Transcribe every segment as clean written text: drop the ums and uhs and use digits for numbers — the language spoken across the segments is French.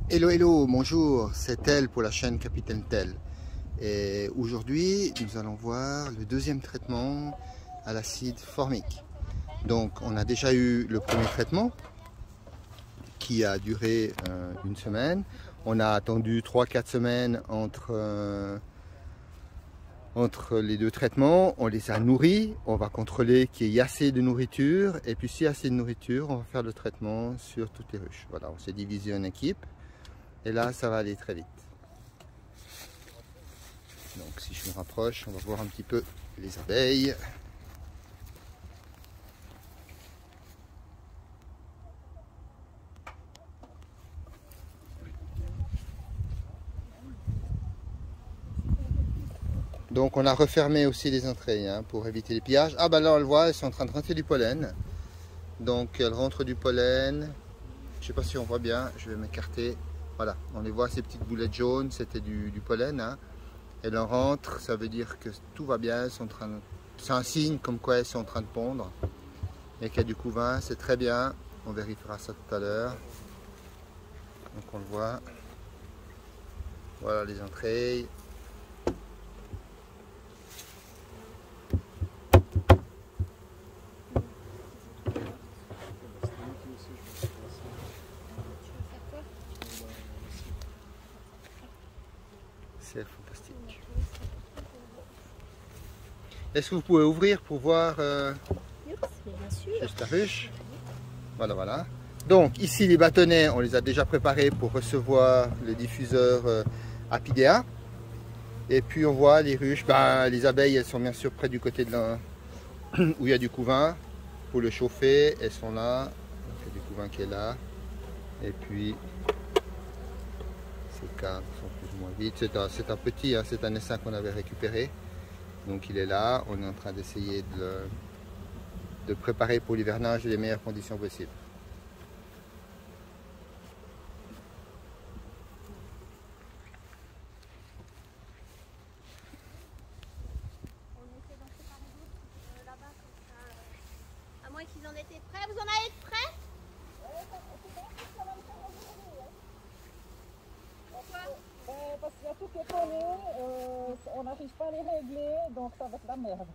Hello, hello, bonjour, c'est Tel pour la chaîne Capitaine Tel. Et aujourd'hui, nous allons voir le deuxième traitement à l'acide formique. Donc, on a déjà eu le premier traitement qui a duré une semaine. On a attendu 3-4 semaines entre les deux traitements. On les a nourris, on va contrôler qu'il y ait assez de nourriture. Et puis, s'il y a assez de nourriture, on va faire le traitement sur toutes les ruches. Voilà, on s'est divisé en équipes. Et là, ça va aller très vite. Donc si je me rapproche, on va voir un petit peu les abeilles. Donc on a refermé aussi les entrées pour éviter les pillages. Ah bah là on le voit, elles sont en train de rentrer du pollen. Donc elles rentrent du pollen. Je ne sais pas si on voit bien, je vais m'écarter. Voilà, on les voit, ces petites boulettes jaunes, c'était du pollen. Elles en rentrent, ça veut dire que tout va bien, c'est un signe comme quoi elles sont en train de pondre. Et qu'il y a du couvain, c'est très bien. On vérifiera ça tout à l'heure. Donc on le voit. Voilà les entrées. C'est fantastique. Est-ce que vous pouvez ouvrir pour voir juste la ruche? Voilà, voilà. Donc ici les bâtonnets, on les a déjà préparés pour recevoir le diffuseur Apidea. Et puis on voit les ruches, les abeilles elles sont bien sûr près du côté de là où il y a du couvain pour le chauffer. Elles sont là, il y a du couvain qui est là. Et puis ces cadres sont plus ou moins vides. C'est un petit, c'est un essaim qu'on avait récupéré. Donc il est là, on est en train d'essayer de le préparer pour l'hivernage et les meilleures conditions possibles. À moins qu'ils en étaient prêts. Vous en avez prêts? Pourquoi? Parce qu'il y a tout qui est collé, on n'arrive pas à les régler, donc ça va être la merde.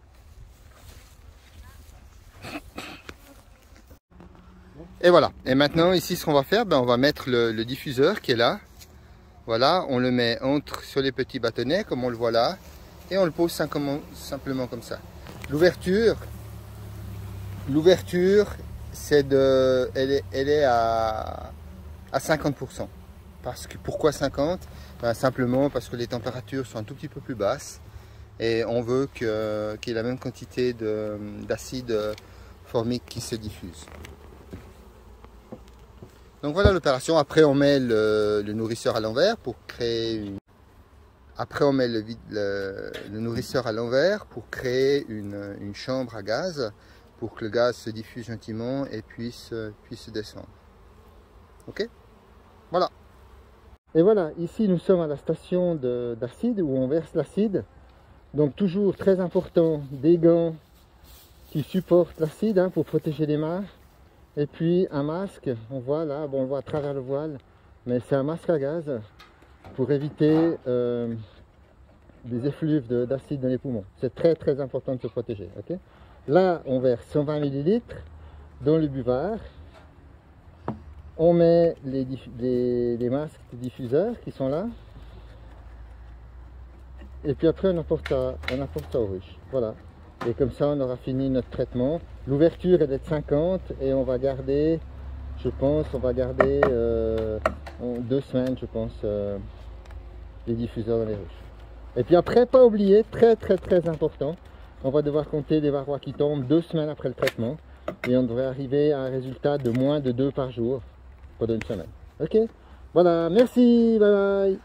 Et voilà, et maintenant ici ce qu'on va faire, on va mettre le diffuseur qui est là. Voilà, on le met sur les petits bâtonnets comme on le voit là. Et on le pose simplement comme ça. L'ouverture, elle est à 50%. Pourquoi 50? Simplement parce que les températures sont un tout petit peu plus basses. Et on veut qu'il y ait la même quantité d'acide formique qui se diffuse. Donc voilà l'opération. Après on met le nourrisseur à l'envers pour créer une... Après on met le nourrisseur à l'envers pour créer une chambre à gaz pour que le gaz se diffuse gentiment et puisse descendre. Ok? Voilà. Et voilà, ici nous sommes à la station d'acide où on verse l'acide. Donc toujours très important, des gants qui supportent l'acide pour protéger les mains. Et puis un masque, on voit là, on le voit à travers le voile, mais c'est un masque à gaz pour éviter des effluves d'acide dans les poumons. C'est très très important de se protéger. Okay? Là, on verse 120 ml dans le buvard. On met les masques diffuseurs qui sont là. Et puis après, on apporte ça aux ruches. Voilà. Et comme ça, on aura fini notre traitement. L'ouverture est de 50 et on va garder, je pense, 2 semaines, je pense, les diffuseurs dans les ruches. Et puis après, pas oublier, très très très important, on va devoir compter les varrois qui tombent 2 semaines après le traitement. Et on devrait arriver à un résultat de moins de 2 par jour pendant une semaine. Ok? Voilà, merci, bye bye.